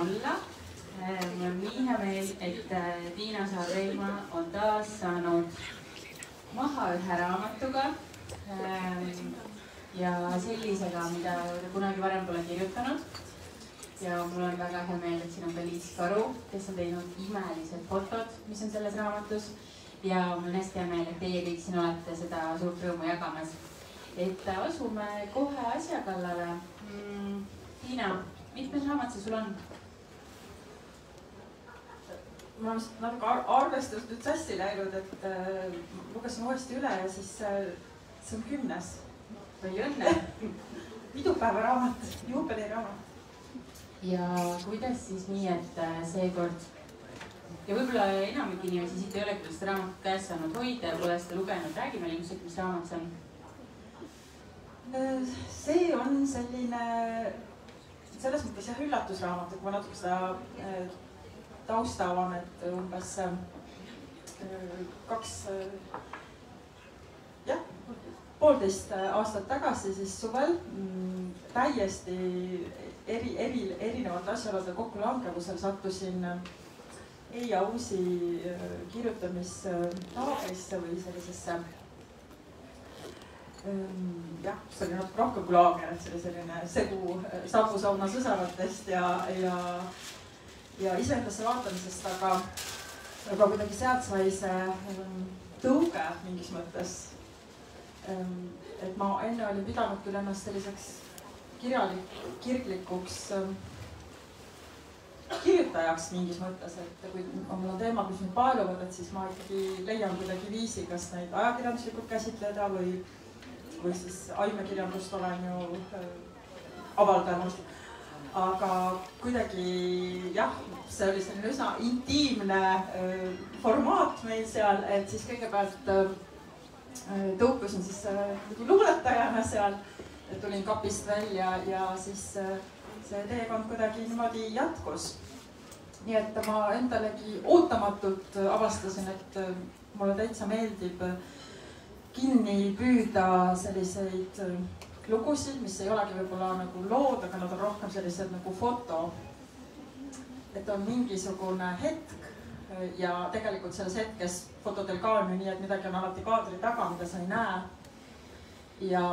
olla. Mul on nii hea meel, et Tiina Saar-Reima on taas saanud maha ühe raamatuga ja sellisega, mida ta kunagi varem pole kirjutanud. Ja mul on väga hea meel, et siin on ka Liis Karu, kes on teinud imelised fotod, mis on selles raamatus. Ja mul on hästi hea meel, et teie kõik siin olete seda suurt rõõmu jagamas. Et asume kohe asja kallale. Tiina, mitmes raamat see sul on? Ma olen natuke arvestust nüüd sassi läinud, et lugesin uuesti üle ja siis see on 10. Palju õnne! Pidupäeva raamat, juubeli raamat. Ja kuidas siis nii, et seekord ja võib-olla enamik inimesi siit ei ole küll seda raamatut käes saanud hoida ja pole seda lugenud. Räägi meile ilmselt, mis raamat see on? See on selline, selles mõttes jah, üllatusraamat, et ma natuke seda tausta avan, et umbes 1,5 aastat tagasi siis suvel täiesti erinevate asjaolude kokkulangevusel sattusin Eija Uusi kirjutamistaabrisse või sellisesse jah, see oli natuke rohkem kui laager, et see oli selline segu sabusauna sõsaratest ja iseendasse vaatamisest, aga kuidagi sealt sai see tõuge mingis mõttes. Et ma enne olin pidanud küll ennast selliseks kirglikuks kirjutajaks mingis mõttes, et kui mul on teemad, mis mind paeluvad, et siis ma ikkagi leian kuidagi viisi, kas neid ajakirjanduslikult käsitleda või siis aimekirjandust olen ju avaldanud. Aga kuidagi jah, see oli selline üsna intiimne formaat meil seal, et siis kõigepealt tõukusin siis luuletajana seal, tulin kapist välja ja siis see teekond kuidagi niimoodi jätkus. Nii et ma endalegi ootamatult avastasin, et mulle täitsa meeldib kinni püüda selliseid lugusid, mis ei olegi võib-olla nagu lood, aga nad on rohkem sellised nagu foto. Et on mingisugune hetk ja tegelikult selles hetkes fotodel ka on ju nii, et midagi on alati kaadri taga, mida sa ei näe. Ja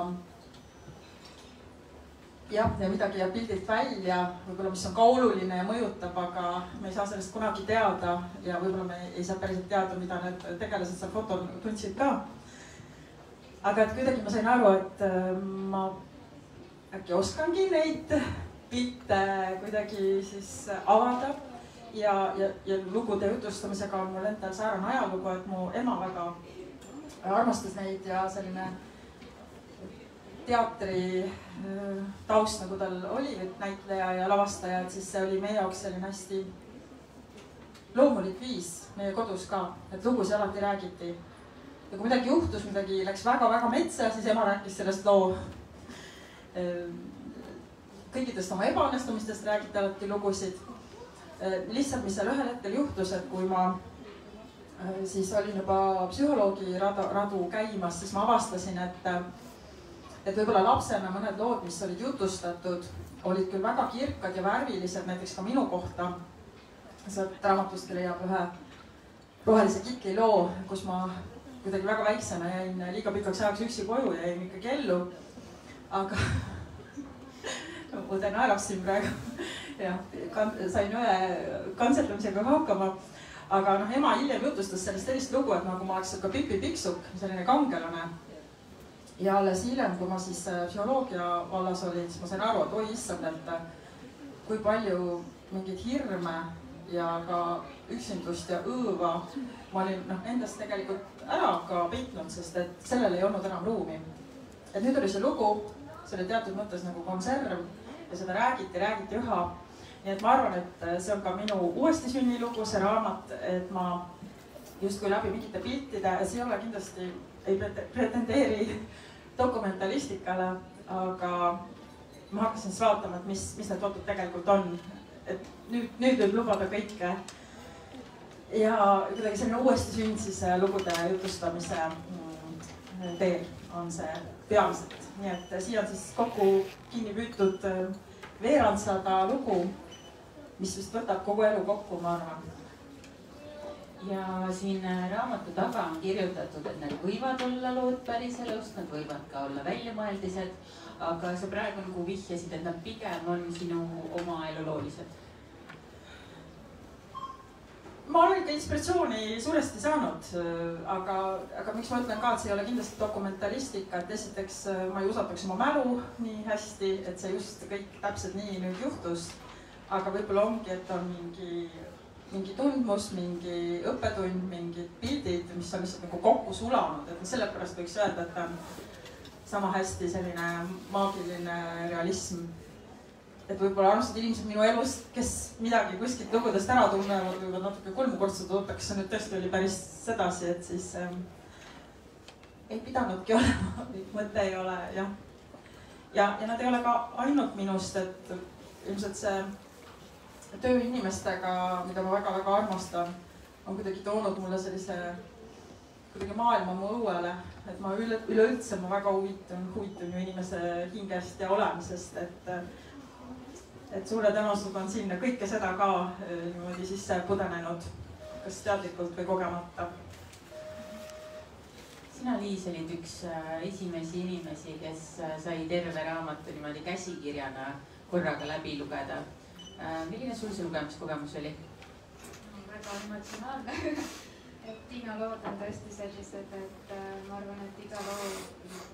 midagi jääb pildilt välja, võib-olla mis on ka oluline ja mõjutab, aga me ei saa sellest kunagi teada ja võib-olla me ei saa päriselt teada, mida need tegelased seal fotol tundsid ka. Aga et kuidagi ma sain aru, et ma äkki oskangi neid pilte kuidagi siis avada ja lugude jutustamisega on mul endal säärane ajalugu, et mu ema väga armastas neid ja selline teatri taust, nagu tal oli, näitleja ja lavastaja, et siis see oli meie jaoks selline hästi loomulik viis meie kodus ka, et lugusid alati räägiti. Ja kui midagi juhtus, midagi läks väga-väga metsa, siis ema rääkis sellest loo. Kõigidest oma ebaõnnestumistest räägiti alati lugusid. Lihtsalt, mis seal ühel hetkel juhtus, et kui ma siis olin juba psühholoogi radu käimas, siis ma avastasin, et võib-olla lapsena mõned lood, mis olid jutustatud, olid küll väga kirkad ja värvilised, näiteks ka minu kohta. Sealt raamatustki leiab ühe rohelise kikli loo, kus ma kuidagi väga väiksena jäin liiga pikaks ajaks üksi koju ja jäin ikkagi ellu. Aga õde naerab siin praegu ja sain ühe kantseldamisega hakkama. Aga ema hiljem jutustas sellest sellist lugu, et nagu ma oleks ka Pipi Piksuk, selline kangelane. Ja alles hiljem, kui ma siis psühholoogia vallas olin, siis ma sain aru, et oi issand, et kui palju mingid hirme ja ka üksindust ja õõva ma olin endast tegelikult ära ka peitnud, sest et sellel ei olnud enam ruumi. Et nüüd oli see lugu, see oli teatud mõttes nagu konserv ja seda räägiti üha. Nii et ma arvan, et see on ka minu uuesti sünnilugu, see raamat, et ma justkui läbi mingite piltide, see ei ole kindlasti, ei pretendeeri dokumentalistikale, aga ma hakkasin siis vaatama, et mis need fotod tegelikult on. Et nüüd võib lubada kõike. Ja kuidagi selline uuesti sünd siis lugude jutustamise teel on see peamiselt. Nii et siia on siis kokku kinni püütud veerandsada lugu. mis vist võtab kogu elu kokku, ma arvan. Ja siin raamatu taga on kirjutatud, et need võivad olla lood päris elust, nad võivad ka olla väljamõeldised, aga sa praegu nagu vihjasid, et nad pigem on sinu oma eluloolised. Ma olen ikka inspiratsiooni suuresti saanud, aga miks ma ütlen ka, et see ei ole kindlasti dokumentaristika, et esiteks ma ei usaldaks oma mälu nii hästi, et see just kõik täpselt nii nüüd juhtus. Aga võib-olla ongi, et on mingi tundmus, mingi õppetund, mingid pildid, mis on lihtsalt nagu kokku sulanud, et sellepärast võiks öelda, et on sama hästi selline maagiline realism. Et võib-olla armsad inimesed minu elust, kes midagi kuskilt lugudest ära tunnevad, võivad natuke kolmukordselt oota, kas see nüüd tõesti oli päris sedasi, et siis ei pidanudki olema, mõte ei ole, jah. Ja nad ei ole ka ainult minust, et ilmselt see töö inimestega, mida ma väga-väga armastan, on kuidagi toonud mulle sellise kuidagi maailma mu õuele, et ma üleüldse ma väga huvitun ju inimese hingest ja olemisest, et suure tõenäosusega on sinna kõike seda ka niimoodi sisse pudenenud, kas teadlikult või kogemata. Sina, Liis, olid üks esimesi inimesi, kes sai terve raamatu niimoodi käsikirjana korraga läbi lugeda. Milline sul see lugemiskogemus oli? Väga emotsionaalne. Et Tiina lood on tõesti sellised, et ma arvan, et iga loo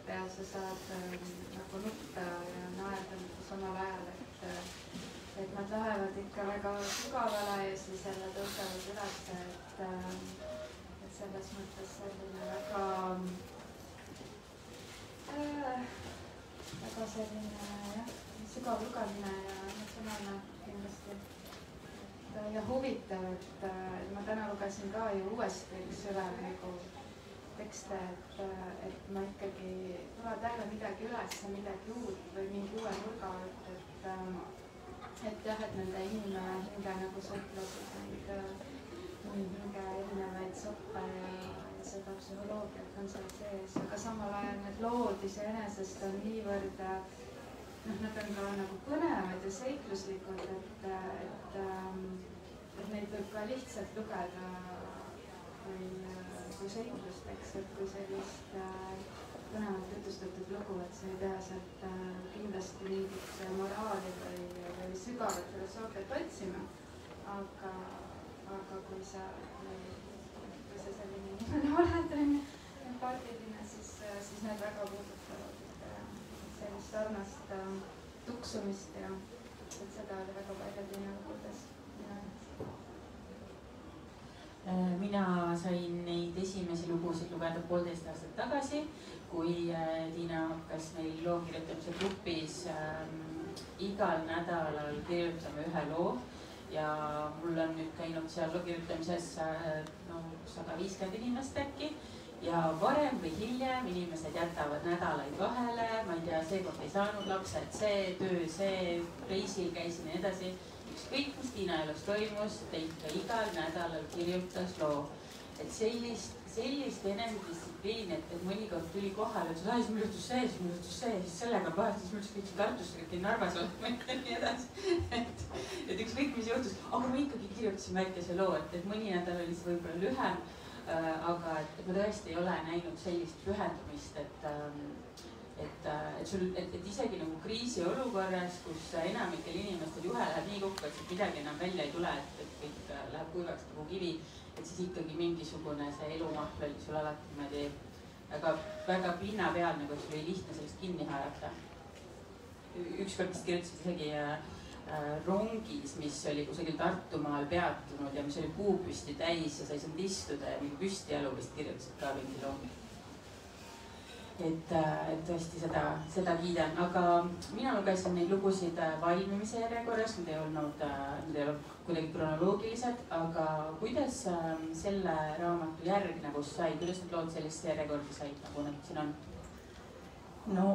peal sa saad nagu nutta ja naerda samal ajal, et nad lähevad ikka väga sügavale ja siis jälle tõusevad üles, et selles mõttes selline väga selline sügav lugemine ja emotsionaalne kindlasti. Ja huvitav, et ma täna lugesin ka ju uuesti üks üle nagu tekste, et ma ikkagi tuleb jälle midagi üles, midagi uut või mingi uue nurga, et jah, et nende hinge nagu sa ütlesid, neid hinge erinevaid soppe ja seda psühholoogiat on seal sees, aga samal ajal need lood iseenesest on niivõrd nad on ka nagu põnevad ja seikluslikud, et neid võib ka lihtsalt lugeda kui seiklusteks, et kui sellist põnevat jutustatud lugu, et sa ei pea sealt kindlasti mingit moraali või sügavat filosoofiat otsima, aga kui sa selline inimene oled, empaatiline, siis need väga puudutavad sellist sarnast tuksumist ja et seda oli väga palju Tiina lugudes. Mina sain neid esimesi lugusid lugeda 1,5 aastat tagasi, kui Tiina hakkas meil loo kirjutamise grupis igal nädalal kirjutame ühe loo ja mul on nüüd käinud seal loo kirjutamises 150 inimest äkki. Ja varem või hiljem inimesed jätavad nädalaid vahele, ma ei tea, seekord ei saanud lapsed, see töö, see reisil käisin ja edasi. Ükskõik, mis Tiina elus toimus, ta ikka igal nädalal kirjutas loo. Et sellist enesedistsipliini, et mõnikord tuli kohale, et siis mul juhtus see, siis sellega pahest, siis mul juhtus Tartus, kõik Narvas olema ja nii edasi. Et ükskõik, mis juhtus, aga me ikkagi kirjutasime väikese loo, et mõni nädal oli see võib-olla lühem. Aga et ma tõesti ei ole näinud sellist pühendumist, et isegi nagu kriisiolukorras, kus enamikel inimestel juhe läheb nii kokku, et midagi enam välja ei tule, et kõik läheb kuivaks nagu kivi, et siis ikkagi mingisugune see elumahl oli sul alati niimoodi väga pinnapealne, kui sul oli lihtne sellest kinni haarata. Ükskord vist kirjutasid isegi rongis, mis oli kusagil Tartumaal peatunud ja mis oli puupüsti täis ja sa ei saanud istuda ja mingi püstijalu vist kirjutasid ka mingi rongi. Et tõesti seda kiidan, aga mina lugesin neid lugusid valmimise järjekorras, need ei olnud kuidagi kronoloogilised, aga kuidas selle raamatu järgnevus sai, kuidas need lood sellist järjekorda said, nagu need siin on? No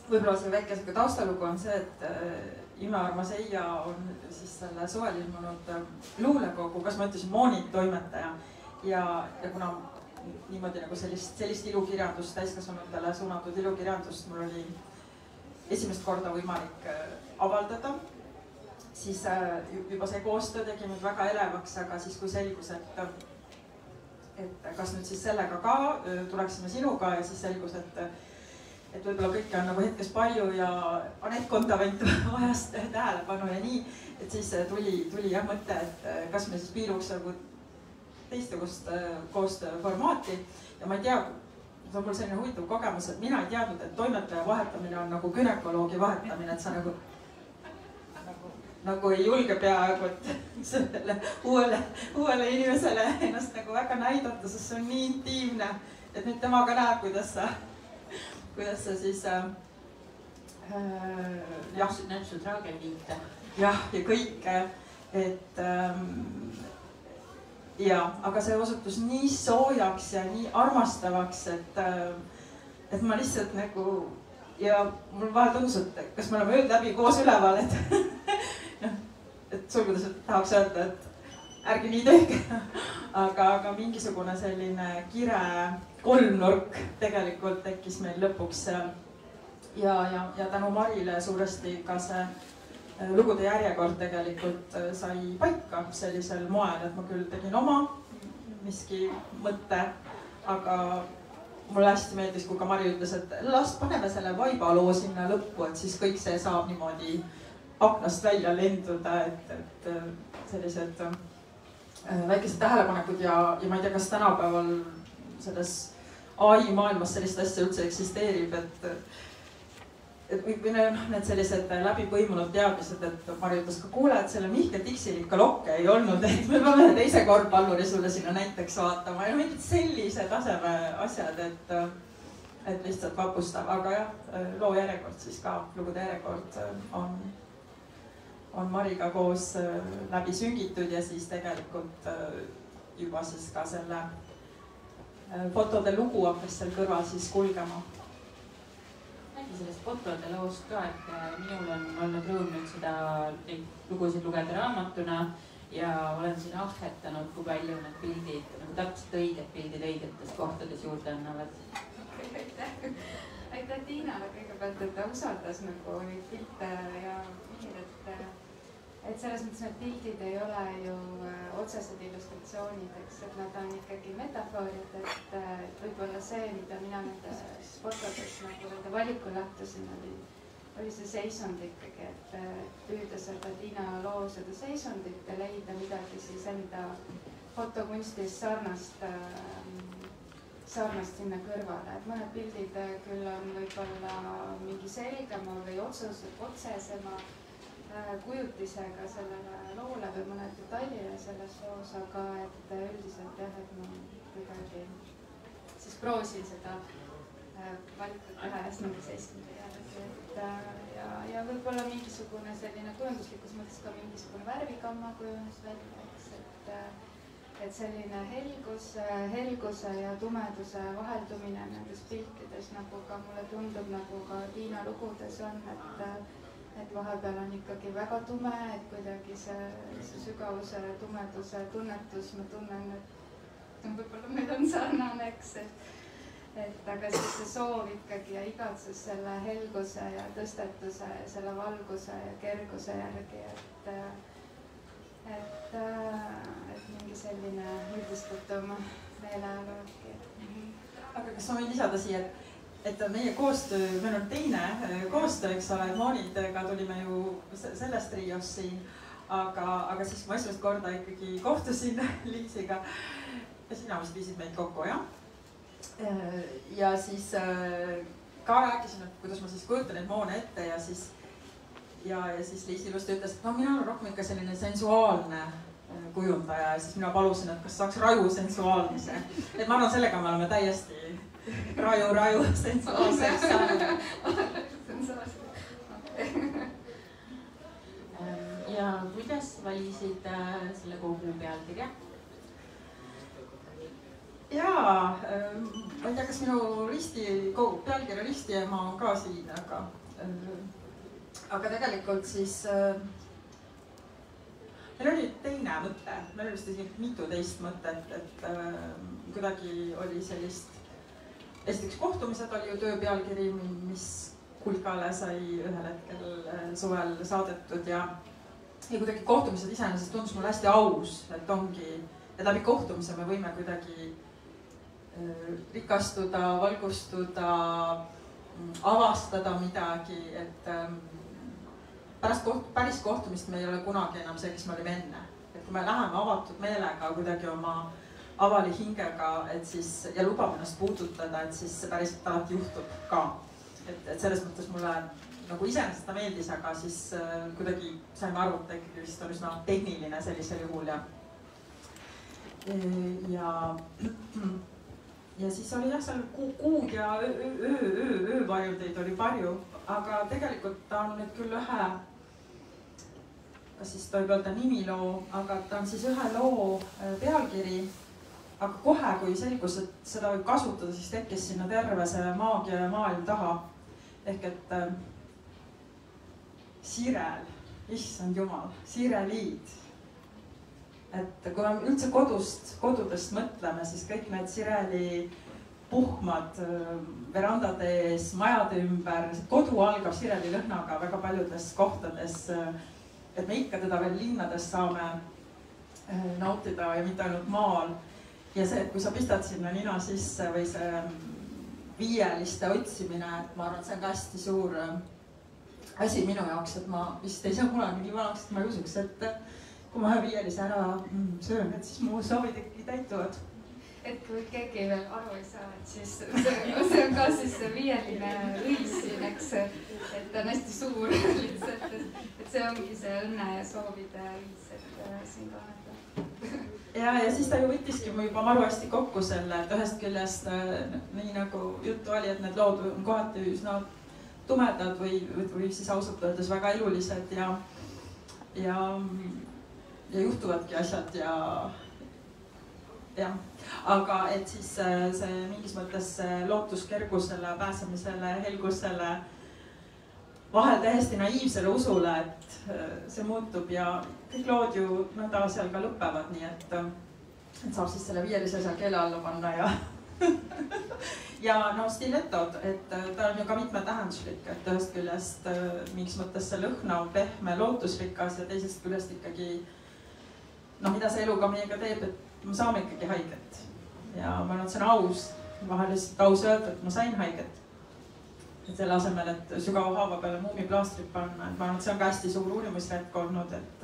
võib-olla see väike taustalugu on see, et imearmas Eija on siis selle suvel ilmunud luulekogu, kas ma ütlesin Moonit toimetaja ja kuna niimoodi nagu sellist ilukirjandust, täiskasvanutele suunatud ilukirjandust mul oli esimest korda võimalik avaldada siis juba see koostöö tegi mind väga elevaks, aga siis kui selgus, et kas nüüd siis sellega ka tuleksime sinuga ja siis selgus, et võib-olla kõike on nagu hetkes palju ja Anett Kontavent vajas tähelepanu ja nii, et siis tuli jah mõte, et kas me siis piiluks nagu teistsugust koostööformaati ja ma ei tea, see on mul selline huvitav kogemus, et mina ei teadnud, et toimetaja vahetamine on nagu günekoloogi vahetamine, et sa nagu ei julge peaaegu, et sellele uuele inimesele ennast nagu väga näidata, sest see on nii intiimne, et nüüd tema ka näeb, kuidas sa siis näeb su traagelpilte. Jah, ja kõike, et aga see osutus nii soojaks ja nii armastavaks, et ma lihtsalt nagu ja mul vahel tundus, et kas me oleme ööd läbi koos üleval, et sulgudes tahaks öelda, et ärge nii tehke, aga mingisugune selline kire kolmnurk tegelikult tekkis meil lõpuks ja tänu Marile suuresti ka see lugude järjekord tegelikult sai paika sellisel moel, et ma küll tegin oma miski mõtte, aga mulle hästi meeldis, kui ka Mari ütles, et las paneme selle vaibaloo sinna lõppu, et siis kõik see saab niimoodi aknast välja lenduda, et sellised väikesed tähelepanekud ja ma ei tea, kas tänapäeval selles AI maailmas sellist asja üldse eksisteerib, või need sellised läbi põimunud teadmised, et Mari ütles ka, kuule, et selle Mihkel Tiksil ikka lokke ei olnud, et me peame ühe teise korvpalluri sulle sinna näiteks vaatama ja mingid sellise taseme asjad, et lihtsalt vapustav, aga jah, loo järjekord siis ka, lugude järjekord on Mariga koos läbi süngitud ja siis tegelikult juba siis ka selle fotode lugu hakkas seal kõrval siis kulgema. Räägi sellest fotode loost ka, et minul on olnud rõõm nüüd neid lugusid lugeda raamatuna ja olen siin ahhetanud, kui palju need pildid, nagu täpselt õiged pildid õigetes kohtades juurde annavad. Aitäh Tiinale kõigepealt, et ta usaldas nagu neid pilte ja et selles mõttes need pildid ei ole ju otsesed illustratsioonid, eks, et nad on ikkagi metafoorid, et võib-olla see, mida mina nendes fotodes nagu nende valikul lähtusin, oli see seisund ikkagi, et püüda seda Tiina loo seda seisundit ja leida midagi siis enda fotokunstis sarnast sinna kõrvale, et mõned pildid küll on võib-olla mingi selgema või otsesema kujutisega sellele loole või mõned detailile selles loos, aga et üldiselt jah, et ma kuidagi siis proosin seda valikut teha ja sinna seiskuda jääda, ja võib-olla mingisugune selline kujunduslikus mõttes ka mingisugune värvigamma kujunes välja, eks, et selline helguse ja tumeduse vaheldumine nendes piltides, nagu ka mulle tundub, nagu ka Tiina lugudes on, et vahepeal on ikkagi väga tume, et kuidagi see sügavuse, tumeduse tunnetus, ma tunnen, et võib-olla meil on sarnane, eks, et aga siis see soov ikkagi ja igatsus selle helguse ja tõstetuse ja selle valguse ja kerguse järgi, et mingi selline üldistatum meeleolu äkki. Aga kas ma võin lisada siia, et meie koostöö, meil on teine koostöö, eks ole, Moonidega tulime ju sellest trios siin, aga siis ma esimest korda ikkagi kohtusin Liisiga ja sina vist viisid meid kokku, jah? Ja siis ka rääkisin, et kuidas ma siis kujutan neid moone ette ja siis Liis ilusti ütles, et no mina olen rohkem ikka selline sensuaalne kujundaja ja siis mina palusin, et kas saaks raju sensuaalmise. Et ma arvan, sellega me oleme täiesti raju sensuaalseks saanud. Ja kuidas valisid selle kogu pealkirja? Jaa, ma ei tea, kas minu pealkirja ristiema on ka siin, aga tegelikult siis meil oli teine mõte, meil oli vist mitu teist mõtet, et kuidagi oli sellist, esiteks kohtumised oli ju töö pealkiri, mis Kulkale sai ühel hetkel suvel saadetud ja ja kuidagi kohtumised iseenesest tundus mulle hästi aus, et ongi, et läbi kohtumise me võime kuidagi rikastuda, valgustuda, avastada midagi, et päris kohtumist me ei ole kunagi enam see, kes me olime enne. Et kui me läheme avatud meelega kuidagi oma avali hingega, et siis ja lubame ennast puudutada, et siis see päriselt alati juhtub ka. Et selles mõttes mulle nagu iseenesest ta meeldis, aga siis kuidagi saime aru, et ikkagi vist on üsna tehniline sellisel juhul ja siis oli jah, seal kuud ja öövarjudeid oli palju, aga tegelikult ta on nüüd küll ühe, kas siis tohib öelda nimiloo, aga ta on siis ühe loo pealkiri. Aga kohe, kui selgus, et seda võib kasutada, siis tekkis sinna terve see maagia ja maailm taha. Ehk et Sirel, issand jumal, Sireliid. Et kui me üldse kodudest mõtleme, siis kõik need Sireli puhmad verandade ees, majade ümber, kodu algab Sireli lõhnaga väga paljudes kohtades. Et me ikka teda veel linnades saame nautida ja mitte ainult maal. Ja see, et kui sa pistad sinna nina sisse või see viieliste otsimine, et ma arvan, et see on ka hästi suur asi minu jaoks, et ma vist ei saa kunagi nii vanaks, et ma ei usuks, et kui ma viielise ära söön, et siis mu soovid ikkagi täituvad. Et kui keegi veel aru ei saa, et siis see on ka siis viieline õis siin, eks, et ta on hästi suur lihtsalt, et see ongi see õnne ja soovide õis, et siin kannata. Ja siis ta ju võttiski mu juba maru hästi kokku selle, et ühest küljest nii nagu juttu oli, et need lood on kohati üsna tumedad või siis ausalt öeldes väga elulised ja juhtuvadki asjad ja aga et siis see mingis mõttes lootus kergusele, pääsemisele, helgusele, vahel täiesti naiivsele usule, et see muutub ja kõik lood ju nõnda seal ka lõpevad, nii et saab siis selle viielise seal keele alla panna ja no stiletod, et ta on ju ka mitmetähenduslik, et ühest küljest mingis mõttes see lõhnav, pehme, lootusrikas ja teisest küljest ikkagi mida see elu ka meiega teeb, et me saame ikkagi haiget. Ja ma arvan, et see on aus, vahel lihtsalt aus öelda, et ma sain haiget. Et selle asemel, et sügava haava peale muumiplaastrit panna, et ma arvan, et see on ka hästi suur uurimusretk olnud, et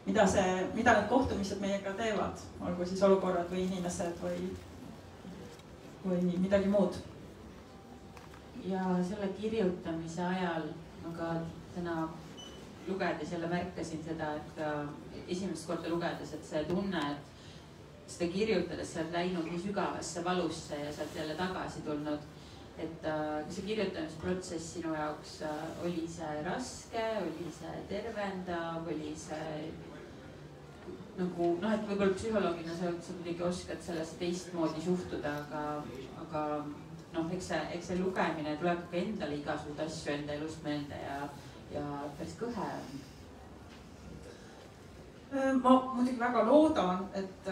mida need kohtumised meiega teevad, olgu siis olukorrad või inimesed või midagi muud. Ja selle kirjutamise ajal ma ka täna lugedes jälle märkasin seda, et esimest korda lugedes, et see tunne, et seda kirjutades sa oled läinud nii sügavasse valusse ja sa oled jälle tagasi tulnud. Et see kirjutamisprotsess sinu jaoks oli see raske, oli see tervendav, oli see nagu et võib-olla psühholoogina sa kuidagi oskad sellest teistmoodi suhtuda, aga eks see lugemine tuleb ka endale igasuguseid asju enda elust meelde ja päris kõhe on. Ma muidugi väga loodan, et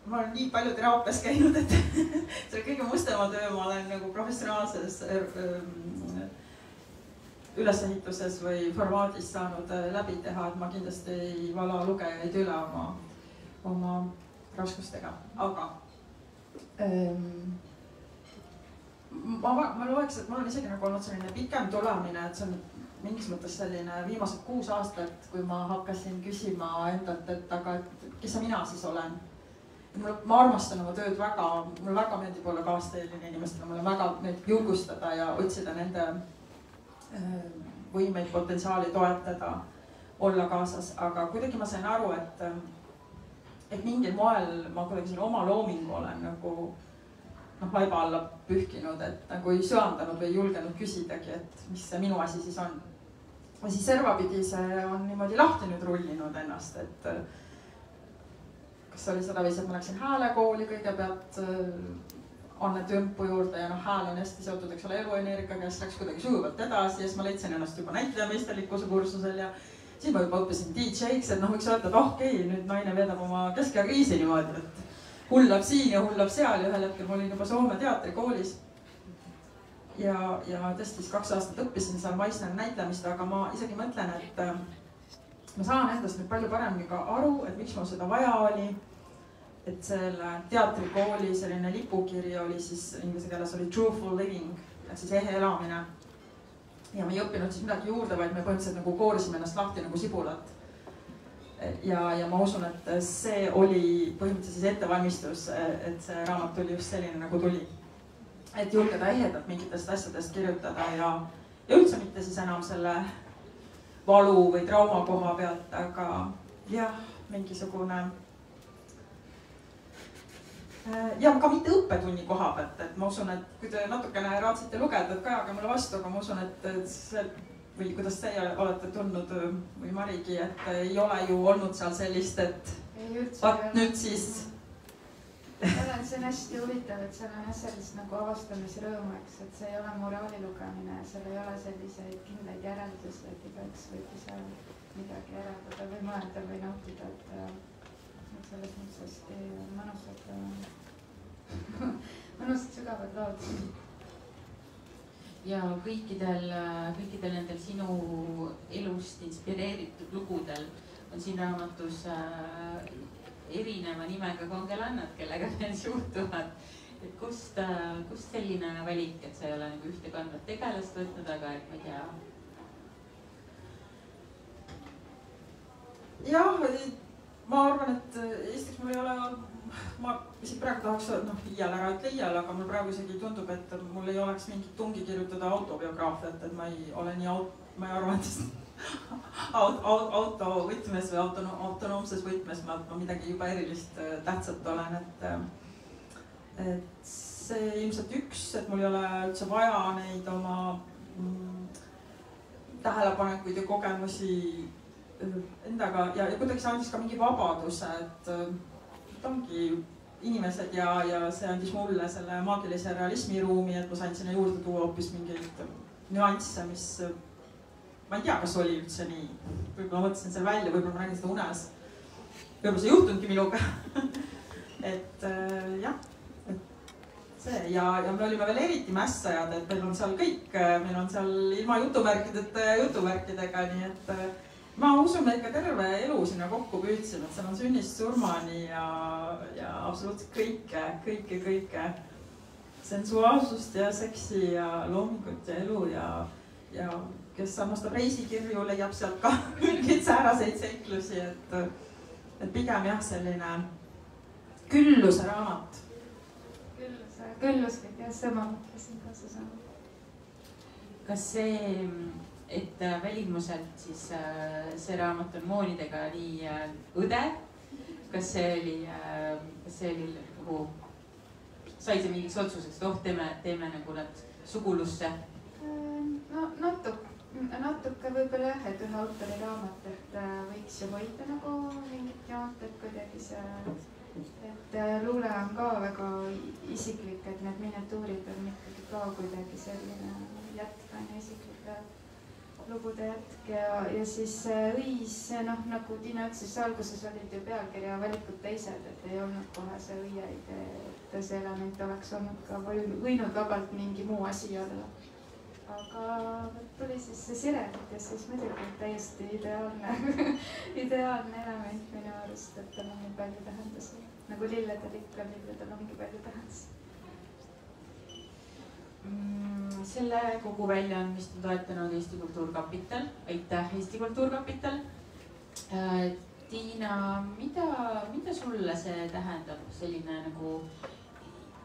ma olen nii palju teraapias käinud, et selle kõige mustema töö ma olen nagu professionaalses ülesehituses või formaadis saanud läbi teha, et ma kindlasti ei vala lugejaid üle oma raskustega, aga ma loeks, et mul on isegi nagu olnud selline pikem tulemine, et see on mingis mõttes selline viimased 6 aastat, kui ma hakkasin küsima endalt, et aga kes sa mina siis olen. Ma armastan oma tööd väga, mulle väga meeldib olla kaasteeline inimestele, mulle väga meeldib julgustada ja otsida nende võimeid, potentsiaali toetada, olla kaasas, aga kuidagi ma sain aru, et mingil moel ma kuidagi selle oma loomingu olen nagu laiba alla pühkinud, et nagu ei söandanud või ei julgenud küsidagi, et mis see minu asi siis on. Ja siis servapidi see on niimoodi lahti nüüd rullinud ennast, et kas oli seda või, et ma läksin häälekooli kõigepealt Annete Õmpu juurde ja hääl on hästi seotud, eks ole, eluenergiaga, siis läks kuidagi sujuvalt edasi ja siis ma leidsin ennast juba näitlejameisterlikkuse kursusel ja siis ma juba õppisin DJ-ks, et võiks öelda, et okei, nüüd naine veedab oma keskeakriisi niimoodi, et hullab siin ja hullab seal ja ühel hetkel ma olin juba Soome teatrikoolis. Ja tõesti 2 aastat õppisin seal Maisner näitlemist, aga ma isegi mõtlen, ma saan endast nüüd palju paremini ka aru, et miks mul seda vaja oli. Et selle teatrikooli selline lipukiri oli siis inglise keeles oli truthful living ehk siis ehe elamine. Ja me ei õppinud siis midagi juurde, vaid me põhimõtteliselt nagu koorisime ennast lahti nagu sibulat. Ja ma usun, et see oli põhimõtteliselt siis ettevalmistus, et see raamat tuli just selline nagu tuli. Et julgeda ehedalt mingitest asjadest kirjutada ja üldse mitte siis enam selle valu või trauma koha pealt, aga jah, mingisugune ja ka mitte õppetunni koha pealt, et ma usun, et kui te natukene raadsite lugeda, et Kajaga mulle vastu, aga ma usun, et see või kuidas teie olete tundnud või Marigi, et ei ole ju olnud seal sellist, et vaat nüüd siis. See on hästi huvitav, et seal on sellist nagu avastamisrõõmu, eks, et see ei ole moraali lugemine, seal ei ole selliseid kindlaid järeldusi, et igaüks võib seal midagi järeldada või mõelda või nautida, et selles mõttes hästi mõnusad sügavad lood. Ja kõikidel nendel sinu elust inspireeritud lugudel on siin raamatus erineva nimega kangelannad, kellega need juhtuvad. Et kust selline valik, et sa ei ole nagu ühte kandvat tegelast võtnud, aga et ma ei tea. Jah, ma arvan, et Eestis mul ei ole, ma isegi praegu tahaks, iial ära ütle iial, aga mul praegu isegi tundub, et mul ei oleks mingit tungi kirjutada autobiograafiat, et ma ei ole nii ma ei arva, et auto võtmes või autonoomses võtmes ma midagi juba erilist tähtsat olen, et see ilmselt üks, et mul ei ole üldse vaja neid oma tähelepanekuid ja kogemusi endaga ja kuidagi see andis ka mingi vabaduse, et ongi inimesed ja see andis mulle selle maagilise realismi ruumi, et ma sain sinna juurde tuua hoopis mingeid nüansse, mis ma ei tea, kas oli üldse nii. Võib-olla mõtlesin selle välja, võib-olla ma nägin seda unes. Võib-olla see ei juhtunudki minuga. Et jah, see ja me olime veel eriti mässajad, et meil on seal kõik, meil on seal ilma jutumärkideta ja jutuvärkidega, nii et ma usun, me ikka terve elu sinna kokku püüdsime, et seal on sünnist surmani ja absoluutselt kõike. Sensuaalsust ja seksi ja loomingut ja elu ja kes armastab reisikirju, leiab sealt ka mingeid sääraseid seiklusi, et pigem jah, selline külluse raamat. Külluslik, jah, see ma mõtlesin ka see sama. Kas see, et välimuselt siis see raamat on moonidega nii õde, kas see oli nagu, sai see mingiks otsuseks, et teeme nagu nad sugulusse? No natuke võib-olla jah, et ühe autori raamat, et võiks ju hoida nagu mingit joont, et kuidagi see, et luule on ka väga isiklik, et need miniatuurid on ikkagi ka kuidagi selline jätk, on isiklike lugude jätk ja siis õis, nagu Tiina ütles, alguses olid ju pealkirja valikud teised, et ei olnud kohe see õie idee, et see element oleks olnud ka võinud vabalt mingi muu asi olla. Aga tuli siis see sirenet ja siis muidugi täiesti ideaalne element minu arust, et tal on nii palju tähendusi. Nagu lilledel ikka, lilledel ongi palju tähendusi. Selle kogu väljaandmist on toetanud Eesti Kultuurkapital. Aitäh, Eesti Kultuurkapital. Tiina, mida sulle see tähendab, selline nagu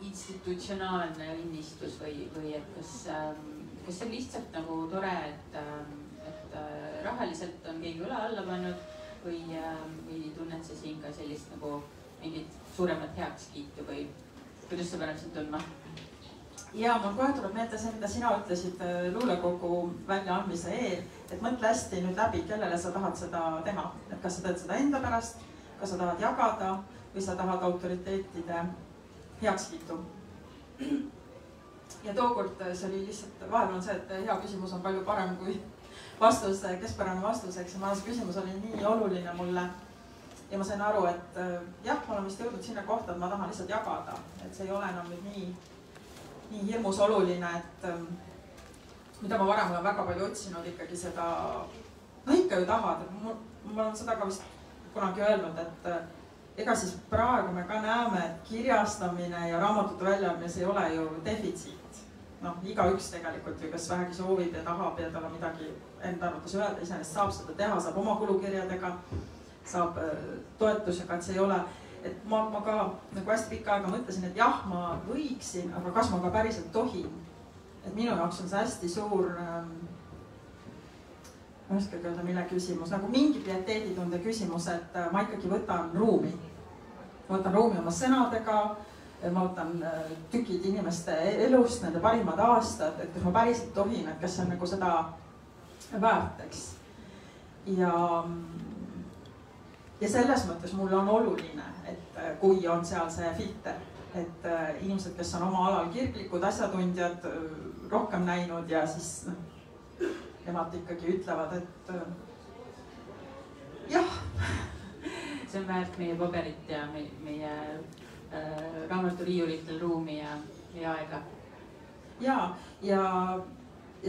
institutsionaalne õnnistus või et kas see on lihtsalt nagu tore, et rahaliselt on keegi üle alla pannud või tunned sa siin ka sellist nagu mingit suuremat heakskiitu või kuidas sa paneb sind tundma? Ja mul kohe tuleb meelde see, mida sina ütlesid luulekogu väljaandmise eel, et mõtle hästi nüüd läbi, kellele sa tahad seda teha. Et kas sa teed seda enda pärast, kas sa tahad jagada või sa tahad autoriteetide heakskiitu. Ja tookord see oli lihtsalt, vahepeal on see, et hea küsimus on palju parem kui vastus, keskpärane vastus, eks. Ja see küsimus oli nii oluline mulle ja ma sain aru, et jah, ma olen vist jõudnud sinna kohta, et ma tahan lihtsalt jagada, et see ei ole enam nüüd nii hirmus oluline, et mida ma varem olen väga palju otsinud ikkagi seda, ikka ju tahad, ma olen seda ka vist kunagi öelnud, et ega siis praegu me ka näeme, et kirjastamine ja raamatute väljaandmine ei ole ju defitsiit. Noh, igaüks tegelikult ju, kes vähegi soovib ja tahab ja tal on midagi enda arvates öelda, iseenesest saab seda teha, saab oma kulukirjadega, saab toetusega, et see ei ole, et ma ka nagu hästi pikka aega mõtlesin, et jah, ma võiksin, aga kas ma ka päriselt tohin. Et minu jaoks on see hästi suur, ma ei oskagi öelda, mille küsimus, nagu mingi pieteeditunde küsimus, et ma ikkagi võtan ruumi. Ma võtan ruumi oma sõnadega, ma võtan tükid inimeste elust, nende parimad aastad, et kas ma päriselt tohin, et kas see on nagu seda väärt, eks. Ja selles mõttes mulle on oluline, et kui on seal see filter, et inimesed, kes on oma alal kirglikud, asjatundjad, rohkem näinud ja siis nemad ikkagi ütlevad, et jah. See on väärt meie paberit ja meie raamaturiiulitel ruumi ja aega. Ja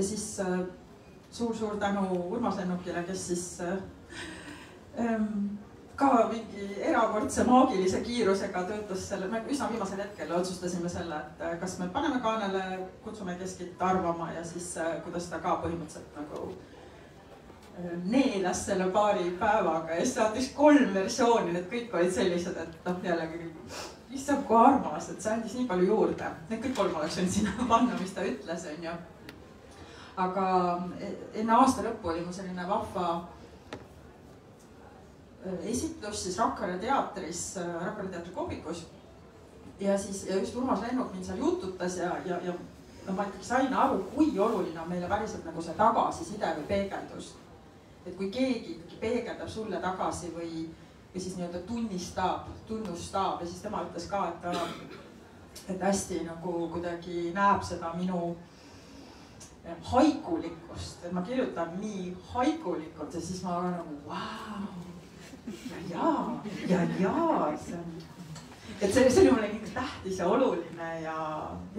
siis suur tänu Urmas Lennukile, kes siis ka mingi erakordse maagilise kiirusega töötas selle, me üsna viimasel hetkel otsustasime selle, et kas me paneme kaanele, kutsume keskit arvama ja siis kuidas ta ka põhimõtteliselt nagu neelas selle paari päevaga ja siis saatis 3 versiooni, need kõik olid sellised, et noh, jällegi issand kui armas, et see andis nii palju juurde. Need kõik 3 oleks võinud sinna panna, mis ta ütles, on ju. Aga enne aasta lõppu oli mu selline vahva esitlus siis Rakvere teatris, Rakvere teatri kohvikus. Ja siis just Urmas Lennuk mind seal jututas ja ma ikkagi sain aru, kui oluline on meile päriselt nagu see tagasiside või peegeldus. Et kui keegi ikkagi peegeldab sulle tagasi või siis nii-öelda tunnustab ja siis tema ütles ka, et hästi nagu kuidagi näeb seda minu haikulikkust, et ma kirjutan nii haikulikult ja siis ma olen nagu vau, ja, et see oli mulle nii tähtis ja oluline ja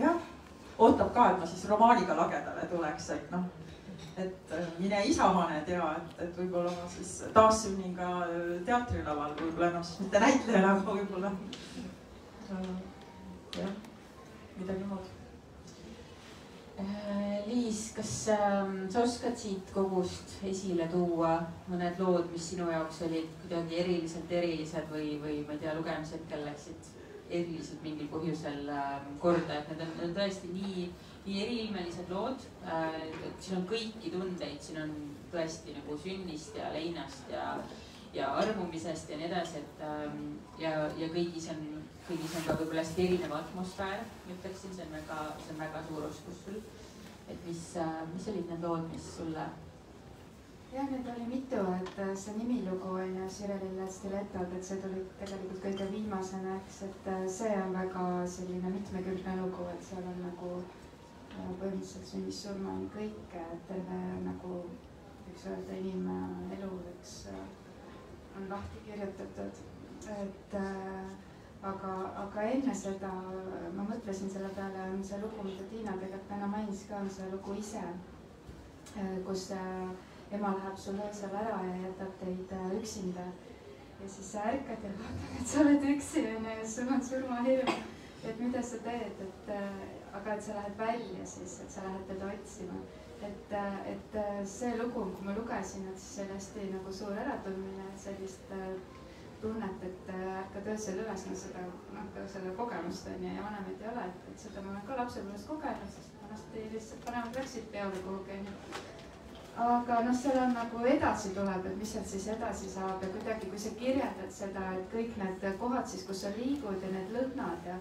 jah, ootab ka, et ma siis romaaniga lagedale tuleks, et noh, et mine isahane tea, et võib-olla ma siis taassünnin ka teatrilaval, võib-olla enam siis mitte näitlejana, aga võib-olla jah, midagi muud. Liis, kas sa oskad siit kogust esile tuua mõned lood, mis sinu jaoks olid kuidagi erilised või ma ei tea, lugemishetkel läksid eriliselt mingil põhjusel korda, et need on tõesti nii eriilmelised lood, et siin on kõiki tundeid, siin on tõesti nagu sünnist ja leinast ja armumisest ja nii edasi, et ja kõigis on ka võib-olla hästi erinev atmosfäär, ütleksin, see on väga suur oskus sul. Et mis olid need lood, mis sulle? Jah, need oli mitu, et see nimilugu on Sirelile Stiletod, et see tuli tegelikult kõige viimasena, eks, et see on väga selline mitmekülgne lugu, et seal on nagu põhimõtteliselt sünnist surmani kõik, terve nagu võiks öelda inimelu, eks on lahti kirjutatud, et aga enne seda ma mõtlesin selle peale, on see lugu, mida Tiina tegelikult täna mainis ka, on see lugu Ise, kus ema läheb sul öösel ära ja jätab teid üksinda ja siis sa ärkad ja vaatad, et sa oled üksi ja sul on surmahirm, et mida sa teed, aga et sa lähed välja siis, et sa lähed teda otsima. Et see lugu, kui ma lugesin, et siis oli hästi nagu suur äratundmine, sellist tunnet, et ärkad öösel üles, seda kogemust on ja vanemaid ei ole, et seda ma olen ka lapsepõlves kogenud, sest vanasti lihtsalt vanemad läksid peale kuhugi. Aga seal on nagu edasi tuleb, et mis sealt siis edasi saab ja kuidagi, kui sa kirjeldad seda, et kõik need kohad siis, kus sa liigud ja need lõhnad ja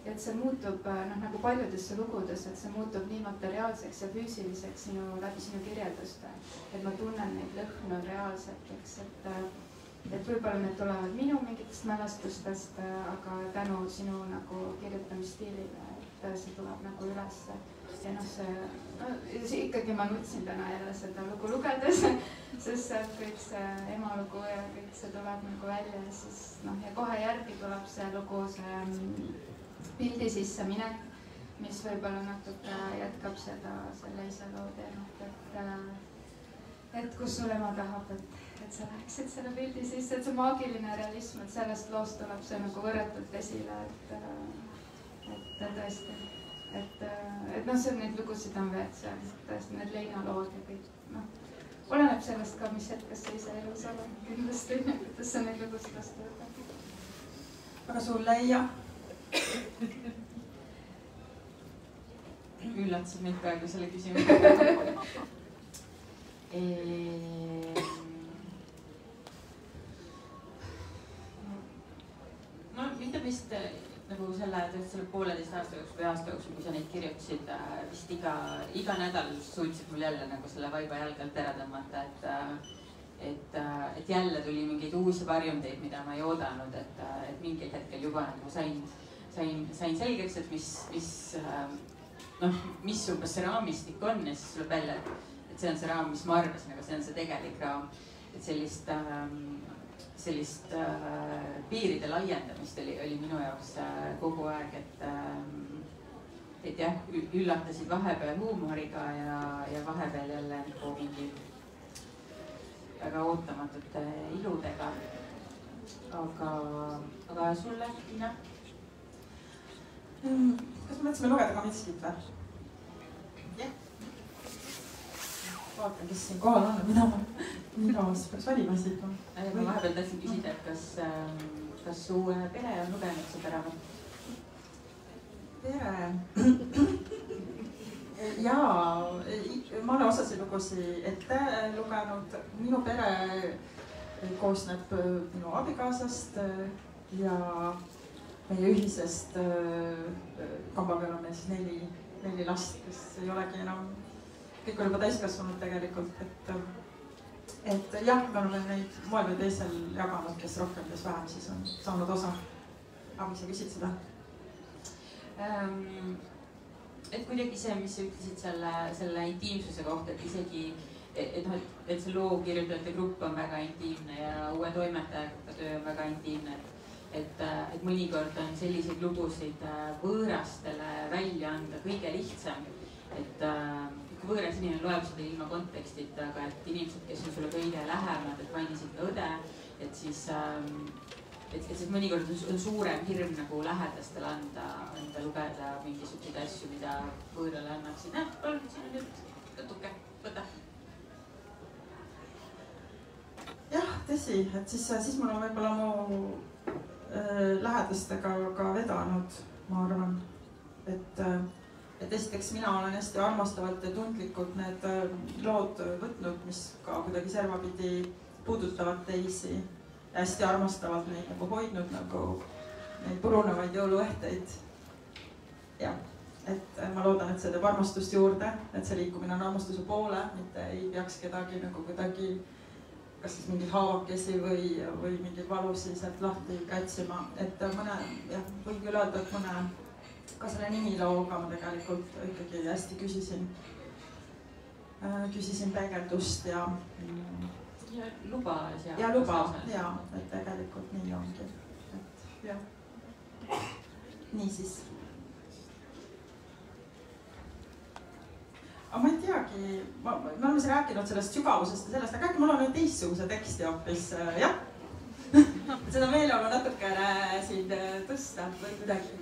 et see muutub nagu paljudesse lugudes, et see muutub nii materiaalseks ja füüsiliseks läbi sinu kirjelduste. Et ma tunnen neid lõhnu reaalselt, eks, et võib-olla need tulevad minu mingitest mälestustest, aga tänu sinu nagu kirjutamisstiilile, et see tuleb nagu ülesse. Ja see ikkagi ma nutsin täna jälle seda lugu lugedes, sest sealt kõik see ema lugu ja kõik see tuleb nagu välja ja siis ja kohe järgi tuleb see lugu, see pildi sisse minek, mis võib-olla natuke jätkab selle iseloo teemat, et kus sul ema tahab, et et sa läheksid selle pildi sisse, et see maagiline realism, et sellest loost tuleb see nagu võrratult esile, et tõesti, et noh, see on neid lugusid on veel seal, tõesti need leinalood ja kõik, noh, oleneb sellest ka, mis hetkes sa ise elus oled, kindlasti, kuidas sa neid lugusid vastu võtad. Aga sulle Leia? Üllatasid mind praegu selle küsimusega. No mitte vist nagu selle 1,5 aasta jooksul või aasta jooksul, kui sa neid kirjutasid, vist iga nädal suutsid mul jälle nagu selle vaiba jalge alt ära tõmmata, et jälle tuli mingeid uusi varjundeid, mida ma ei oodanud, et mingil hetkel juba nagu sain selgeks, et mis umbes see raamistik on ja siis tuleb välja, et see on see raam, mis ma arvasin, aga see on see tegelik raam. Et sellist piiride laiendamist oli minu jaoks kogu aeg, et jah, üllatasid vahepeal huumoriga ja vahepeal jälle nagu mingi väga ootamatute iludega. Aga sulle, Tiina? Kas me mõtlesime lugeda Kaminskit või? Jah. Vaatan, kes siin kohal on, mida peaks valima siit. Ma vahepeal tahtsin küsida, et kas su pere on lugenud seda raamatut? Pere? Jaa, ma olen osasid lugusid ette lugenud. Minu pere koosneb minu abikaasast ja meie ühisest kambaga on meil siis 4 last, kes ei olegi enam, kõik on juba täiskasvanud tegelikult, et jah, me oleme neid moel või teisel jaganud, kes rohkem, kes vähem siis on saanud osa. Aga mis sa küsid seda? Et kuidagi see, mis sa ütlesid selle intiimsuse kohta, et isegi, et see loo kirjutajate grupp on väga intiimne ja uue toimetajaga töö on väga intiimne, et mõnikord on selliseid lugusid võõrastele välja anda kõige lihtsam, et kui võõras inimene loeb seda ilma kontekstita, aga et inimesed, kes on sulle kõige lähemad, et mainisid ka õde, et siis mõnikord on suurem hirm nagu lähedastel anda lugeda mingisuguseid asju, mida võõrale annaksid. Palun, siin on nüüd natuke, võta. Jah, tõsi, et siis mul on võib-olla mu lähedastega ka vedanud, ma arvan, et esiteks mina olen hästi armastavalt ja tundlikult need lood võtnud, mis ka kuidagi servapidi puudutavad teisi. Hästi armastavalt neid nagu hoidnud nagu neid purunevaid jõuluehteid. Ja, et ma loodan, et see teeb armastust juurde, et see liikumine on armastuse poole, mitte ei peaks kedagi nagu kuidagi kas siis mingeid haavakesi või mingeid valusi sealt lahti katsima. Et mõne, jah, võin küll öelda, et mõne, ka selle nimilooga ma tegelikult ikkagi hästi küsisin peegeldust ja luba. Ja luba, ja, et tegelikult nii ongi. Et jah. Nii siis. Aga ma ei teagi, me oleme siin rääkinud sellest sügavusest ja sellest, aga äkki mul on nüüd teistsuguse teksti hoopis, jah. Seda meeleolu natukene siin tõsta või kuidagi.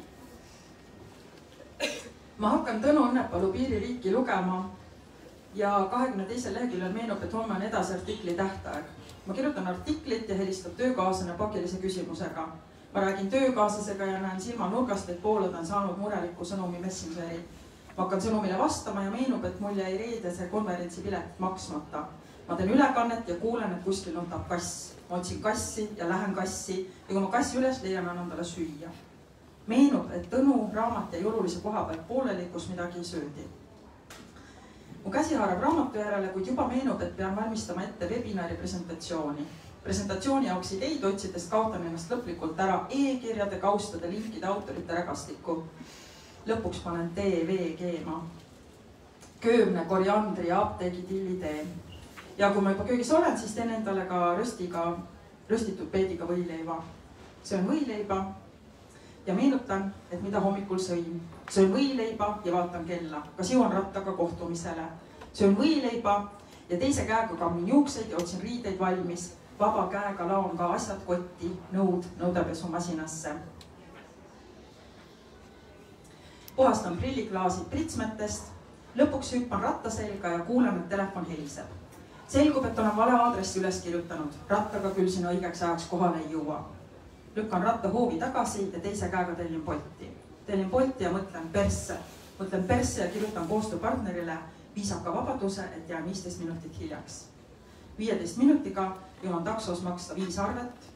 Ma hakkan Tõnu Õnnepalu Piiririiki lugema ja 22. leheküljel meenub, et homme on edasi artikli tähtaeg. Ma kirjutan artiklit ja helistab töökaaslane pakilise küsimusega. Ma räägin töökaaslasega ja näen silmanurgast, et pooled on saanud mureliku sõnumi Messengeri. Ma hakkan sõnumile vastama ja meenub, et mul jäi reedese konverentsi piletit maksmata. Ma teen ülekannet ja kuulen, et kuskil nutab kass. Ma otsin kassi ja lähen kassi ja kui ma kassi üles leian, annan talle süüa. Meenub, et Tõnu raamat jäi olulise koha pealt pooleli, kus midagi söödi. Mu käsi haarab raamatu järele, kuid juba meenub, et pean valmistama ette webinari presentatsiooni. Presentatsiooni jaoks ideid otsides kaotan ennast lõplikult ära e-kirjade, kaustade, linkide, autorite rägastikku. Lõpuks panen TV keema. Köömne, koriandri ja apteegi tilli teen. Ja kui ma juba köögis olen, siis teen endale ka röstitud peediga võileiva. See on võileiba ja meenutan, et mida hommikul sõin. See on võileiba ja vaatan kella. Kas jõuan rattaga kohtumisele? See on võileiba ja teise käega kammin juukseid ja otsin riideid valmis. Vaba käega laon ka asjad kotti, nõud nõudepesumasinasse. Puhastan prilliklaasid pritsmetest, lõpuks hüppan ratta selga ja kuulan, et telefon heliseb. Selgub, et olen vale aadressi üles kirjutanud. Rattaga küll sinna õigeks ajaks kohale ei jõua. Lükkan ratta hoovi tagasi ja teise käega tellin Bolti. Tellin Bolti ja mõtlen persse. Mõtlen persse ja kirjutan koostööpartnerile viisaka vabaduse, et jään 15 minutit hiljaks. 15 minutiga jõuan taksos maksta 5 arvet,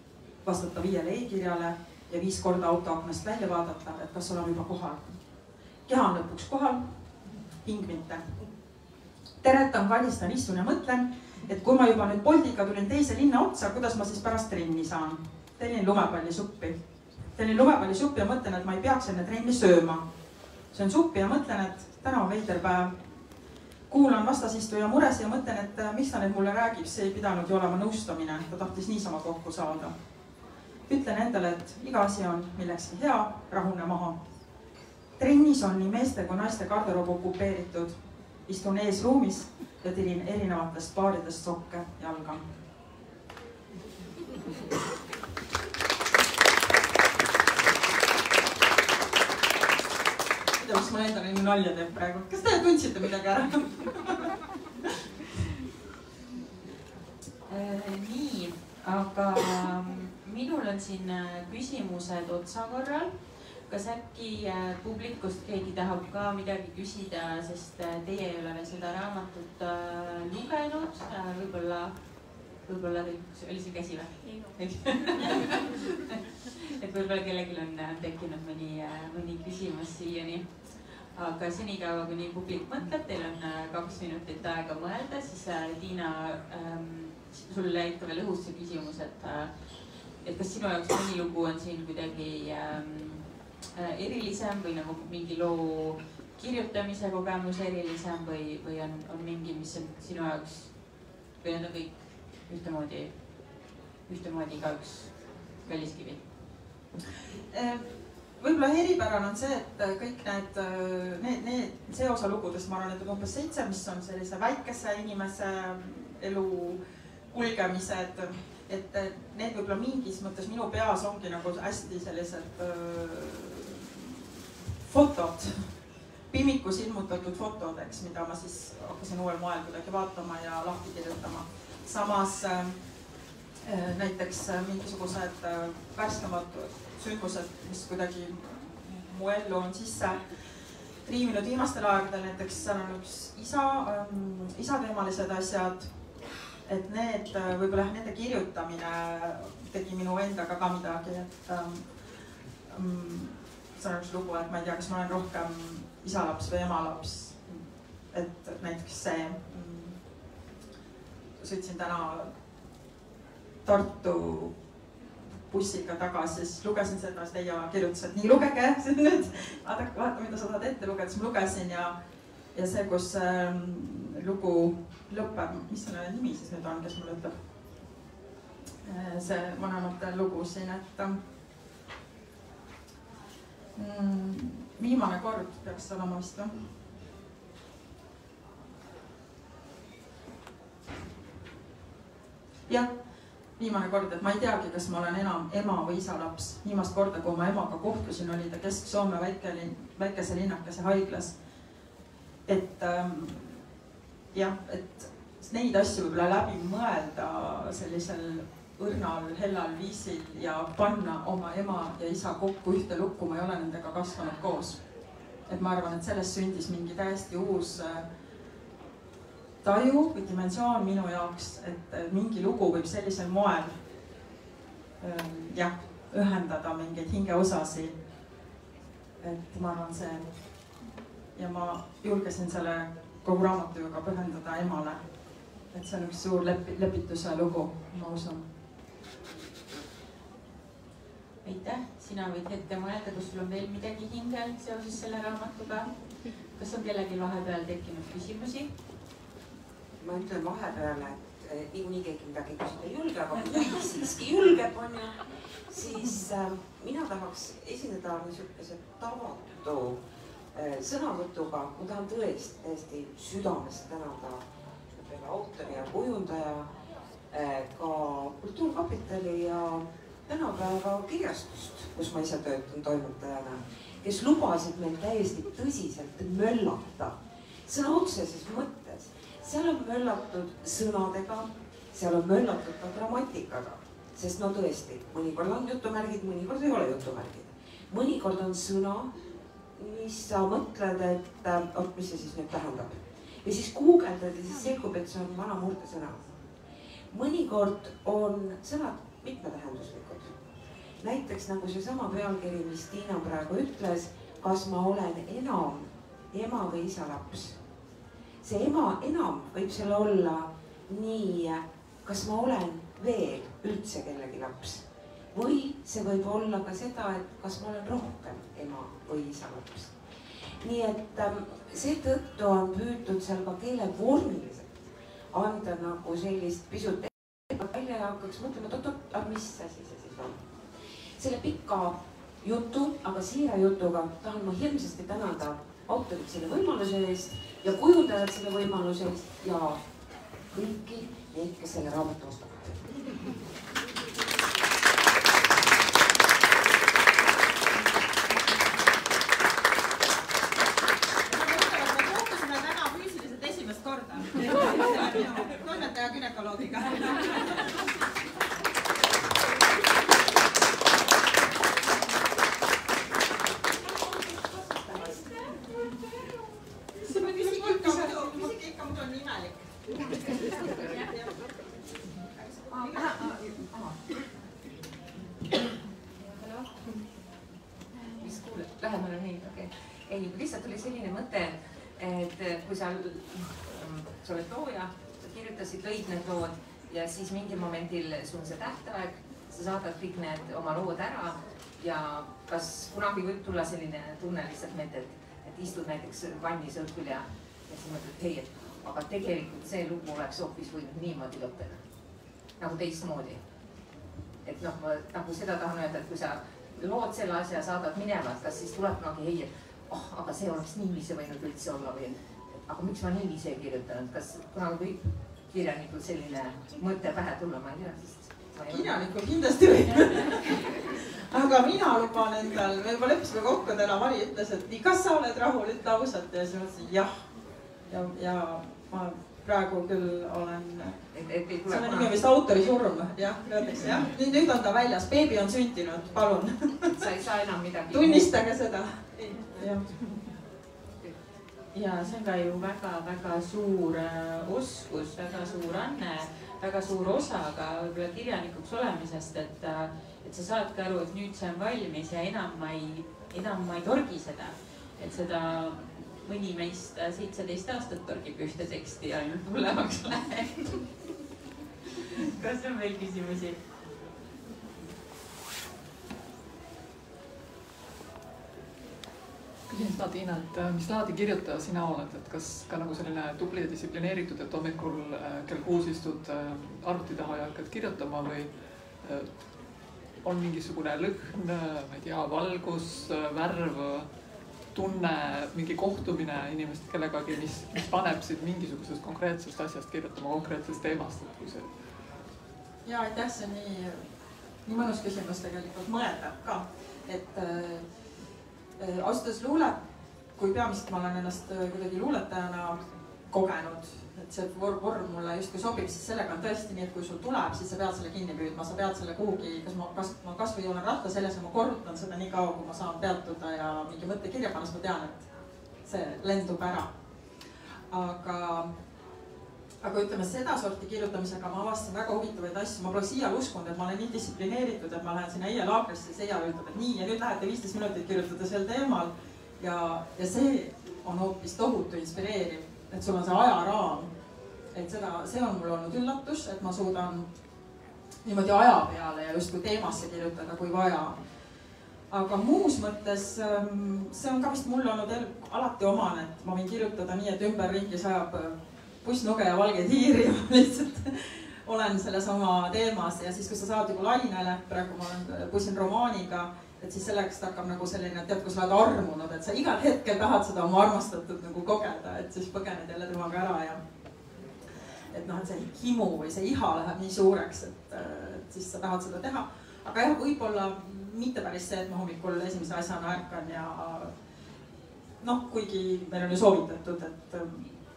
vastata 5 e-kirjale ja 5 korda autoaknast välja vaadata, et kas olen juba kohal. Keha on lõpuks kohal, hing mitte. Teretan, kallistan, istun ja mõtlen, et kui ma juba nüüd Boltiga tulin teise linna otsa, kuidas ma siis pärast trenni saan. Tellin lumepallisuppi. Tellin lumepallisuppi ja mõtlen, et ma ei peaks enne trenni sööma. Söön suppi ja mõtlen, et täna on veider päev. Kuulan vastasistuja mures ja mõtlen, et miks ta nüüd mulle räägib, see ei pidanud ju olema nõustamine, ta tahtis niisama kokku saada. Ütlen endale, et iga asi on millekski hea, rahune maha. Trennis on nii meeste kui naiste garderoob okupeeritud. Istun ees ruumis ja tirin erinevatest paaridest sokke jalga. Mis ma endale nii nalja teeb praegu. Kas te tundsite midagi ära? Nii, aga minul on siin küsimused otsakorral. Kas äkki publikust keegi tahab ka midagi küsida, sest teie ei ole veel seda raamatut lugenud. Võib-olla oli see käsi või? Et võib-olla kellelgi on tekkinud mõni küsimus siiani. Aga senikaua, kuni publik mõtleb, teil on 2 minutit aega mõelda, siis Tiina, sulle ikka veel õhus see küsimus, et kas sinu jaoks mõni lugu on siin kuidagi erilisem või nagu mingi loo kirjutamise kogemus erilisem või on mingi, mis on sinu jaoks või need on kõik ühtemoodi igaüks kalliskivi? Võib-olla eripärane on see, et kõik see osa lugudest, ma arvan, et on umbes 7, mis on sellise väikese inimese elu kulgemised, et need võib-olla mingis mõttes minu peas ongi nagu hästi sellised fotod, pimikus ilmutatud fotod, eks, mida ma siis hakkasin uuel moel kuidagi vaatama ja lahti kirjutama. Samas näiteks mingisugused värskemad sündmused, mis kuidagi mu ellu on sisse triiminud viimastel aegadel, näiteks seal on üks isateemalised asjad, et need võib-olla nende kirjutamine tegi minu endaga ka midagi, et see on üks lugu, et ma ei tea, kas ma olen rohkem isalaps või emalaps, et näiteks see, sõitsin täna Tartu bussiga tagasi, siis lugesin seda, siis teie kirjutas, et nii lugege nüüd, vaata, mida sa tahad ette lugeda, siis ma lugesin ja see, kus lugu lõpeb, mis selle nimi siis nüüd on, kes mulle ütleb? See vanemate lugu siin, et viimane kord peaks olema vist või? Jah. Viimane kord, et ma ei teagi, kas ma olen enam ema või isa laps. Viimast korda, kui ma emaga kohtusin, oli ta Kesk-Soome väikese linnakese haiglas. Et jah, et neid asju võib-olla läbi mõelda sellisel õrnal, hellal viisil ja panna oma ema ja isa kokku ühte lukku, ma ei ole nendega kasvanud koos. Et ma arvan, et sellest sündis mingi täiesti uus taju või dimensioon minu jaoks, et mingi lugu võib sellisel moel jah, ühendada mingeid hingeosasi. Et ma arvan see ja ma julgesin selle kogu raamatuga pühendada emale. Et see on üks suur lepituse lugu, ma usun. Aitäh, sina võid hetke mõelda, kus sul on veel midagi hingel seoses selle raamatuga. Kas on kellelgi vahepeal tekkinud küsimusi? Ma ütlen vahepeale, et niikuinii keegi midagi küsida ei julge, aga kui siiski julgeb, on ju, siis mina tahaks esineda niisuguse tavatu sõnavõtuga. Ma tahan tõesti südamest tänada autor ja kujundaja, ka Kultuurkapitali ja tänapäeva kirjastust, kus ma ise töötan toimetajana, kes lubasid meil täiesti tõsiselt möllata sõna otseses mõttes. Seal on möllatud sõnadega, seal on möllatud ka grammatikaga, sest no tõesti, mõnikord on jutumärgid, mõnikord ei ole jutumärgid. Mõnikord on sõna, mis sa mõtled, et mis see siis nüüd tähendab. Ja siis guugeldad ja siis selgub, et see on vana murdesõna. Mõnikord on sõnad mitmetähenduslikud. Näiteks nagu see sama pealkiri, mis Tiina praegu ütles, kas ma olen enam ema või isa laps. See ema enam võib seal olla nii, kas ma olen veel üldse kellegi laps. Või see võib olla ka seda, et kas ma olen rohkem ema või isa laps. Nii et seetõttu on püütud seal ka keele vormiliselt anda nagu sellist pisut välja ja hakkaks mõtlema, et mis asi see siis on. Selle pika jutu, aga siira jutuga tahan ma hirmsasti tänada autorit selle võimaluse eest ja kujundajad selle võimaluse eest ja kõiki neid, kes selle raamatu ostavad. Toimetaja günekoloogiga. See on ikka muidu on imelik. Mis kuuled? Lähemale nii, okei. Ei, lihtsalt oli selline mõte, et kui sa oled looja, sa kirjutasid, lõid need lood ja siis mingil momendil sul on see tähtaeg, sa saadad kõik need oma lood ära ja kas kunagi võib tulla selline tunne lihtsalt meelde, et istud näiteks vannis õhtul ja siis mõtled, hei, aga tegelikult see lugu oleks hoopis võinud niimoodi lõppeda, nagu teistmoodi. Et noh, ma nagu seda tahan öelda, et kui sa lood selle asja saadad minevat, kas siis tuleb kunagi, hei, et aga see oleks niiviisi võinud üldse olla või aga miks ma niiviisi ei kirjutanud, kas kunagi võib kirjanikul selline mõte pähe tulla, ma ei tea, sest kirjanikul kindlasti võib. Aga mina luban endal, me juba leppisime kokku täna, Mari ütles, et nii, kas sa oled rahul, ütle ausalt ja siis ma ütlesin jah. Ja ma praegu küll olen, selle nimi on vist autori surm, jah, öeldakse jah. Nüüd on ta väljas, beebi on sündinud, palun. Sa ei saa enam midagi. Tunnistage seda. Jah. Ja see on ka ju väga suur oskus, väga suur anne, väga suur osa ka võib-olla kirjanikuks olemisest, et sa saadki aru, et nüüd see on valmis ja enam ma ei torgi seda. Et seda mõni meist 17 aastat torgib ühte teksti ja ainult hullemaks läheb. Kas on veel küsimusi? Küsin seda, Tiina, et mis laadi kirjutaja sina oled, et kas ka nagu selline tubli ja distsiplineeritud, et hommikul kell 6 istud arvuti taha ja hakkad kirjutama või on mingisugune lõhn, ma ei tea, valgus, värv, tunne, mingi kohtumine inimest kellegagi, mis paneb sind mingisugusest konkreetsest asjast kirjutama, konkreetsest teemast, et kui see... Ja, aitäh, see on nii mõnus küsimus tegelikult mõelda ka, et ausõdes luulet, kui peamiselt ma olen ennast kuidagi luuletajana kogenud, et see vorm mulle justkui sobib, siis sellega on tõesti nii, et kui sul tuleb, siis sa pead selle kinni püüdma, sa pead selle kuhugi, kas ma kas või olen ratta seljas ja ma korrutan seda nii kaua, kui ma saan peatuda ja mingi mõtte kirja panna, siis ma tean, et see lendub ära. Aga ütleme, seda sorti kirjutamisega ma avastasin väga huvitavaid asju. Ma poleks iial uskunud, et ma olen nii distsiplineeritud, et ma lähen sinna Eia laagrisse, siis Eia ütleb, et nii ja nüüd lähete 15 minutit kirjutada sel teemal. Ja see on hoopis tohutu inspireeriv, et sul on see ajaraam. Et see on mul olnud üllatus, et ma suudan niimoodi aja peale ja justkui teemasse kirjutada, kui vaja. Aga muus mõttes see on ka vist mul olnud alati omane, et ma võin kirjutada nii, et ümberringi sajab pussnuge ja valgeid hiiri ja lihtsalt olen selles oma teemas ja siis, kui sa saad juba lainele, praegu ma pussin romaaniga, et siis selleks hakkab nagu selline, tead, kui sa oled armunud, et sa igal hetkel tahad seda oma armastatud nagu kogeda, et siis põgened jälle temaga ära ja et noh, et see himu või see iha läheb nii suureks, et siis sa tahad seda teha. aga jah, võib-olla mitte päris see, et ma hommikul esimese asjana ärkan ja noh, kuigi meil on ju soovitatud, et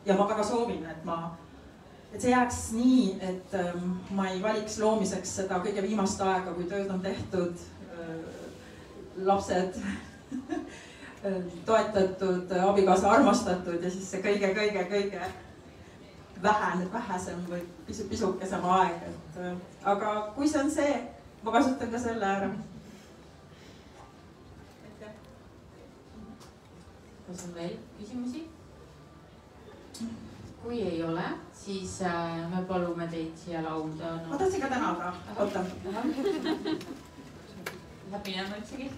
ja ma väga soovin, et see jääks nii, et ma ei valiks loomiseks seda kõige viimast aega, kui tööd on tehtud, lapsed toetatud, abikaasa armastatud ja siis see kõige vähesem või pisukesem aeg, et aga kui see on see, ma kasutan ka selle ära. kas on veel küsimusi? kui ei ole, siis me palume teid siia lauda. ma tahtsin ka tänada, oota. Läheb minema üldsegi?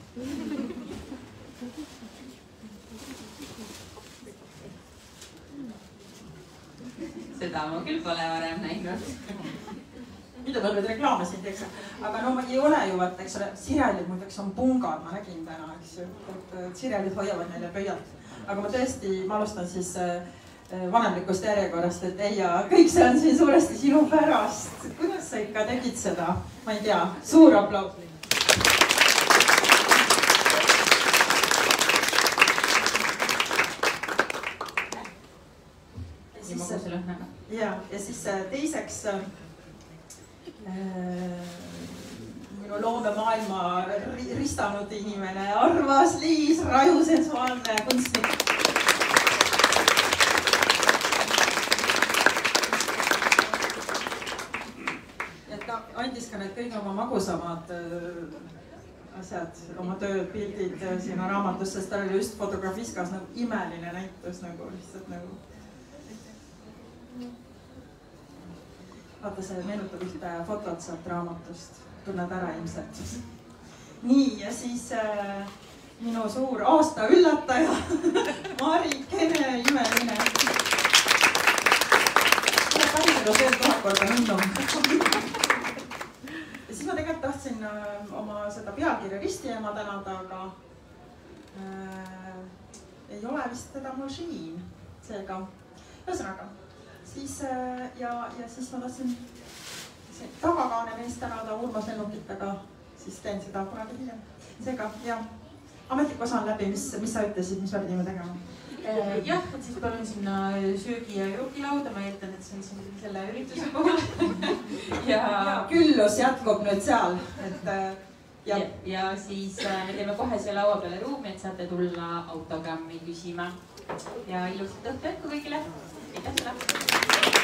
Seda ma küll pole varem näinud. mida ma nüüd reklaame siin teeks, aga no ei ole ju, et eks ole, sirelid muideks on pungad, ma nägin täna, eks ju, et sirelid hoiavad neile pöialt. aga ma tõesti, ma alustan siis vanemlikust järjekorrast, et Eija, kõik see on siin suuresti sinu pärast. kuidas sa ikka tegid seda? ma ei tea, suur aplaus. ja siis teiseks minu loomemaailma ristanud inimene, armas Liis, raju sensuaalne kunstnik. ja ta andis ka need kõige oma magusamad asjad, oma tööd, pildid sinna raamatusse, sest ta oli just Fotografiskas nagu imeline näitus nagu lihtsalt nagu. vaata, see meenutab ühte fotot sealt raamatust, tunned ära ilmselt. nii, ja siis minu suur aasta üllataja, Marikene, imeline. tuleb päriselt veel 1000 korda nõndum. ja siis ma tegelikult tahtsin oma seda pealkirja ristiema tänada, aga ei ole vist teda mul siin, seega ühesõnaga. siis ja siis ma tahtsin tagakaane meest tänada Urmas Lennukitega, siis teen seda kunagi hiljem. seega ja ametlik osa on läbi, mis sa ütlesid, mis me pidime tegema? jah, et siis palun sinna söögi- ja joogilauda, ma eeldan, et see on siin selle ürituse puhul. ja küllus jätkub nüüd seal, et ja siis me teeme kohe siia laua peale ruumi, et saate tulla autogrammi küsima. ja ilusat õhtu jätku kõigile. aitäh sulle!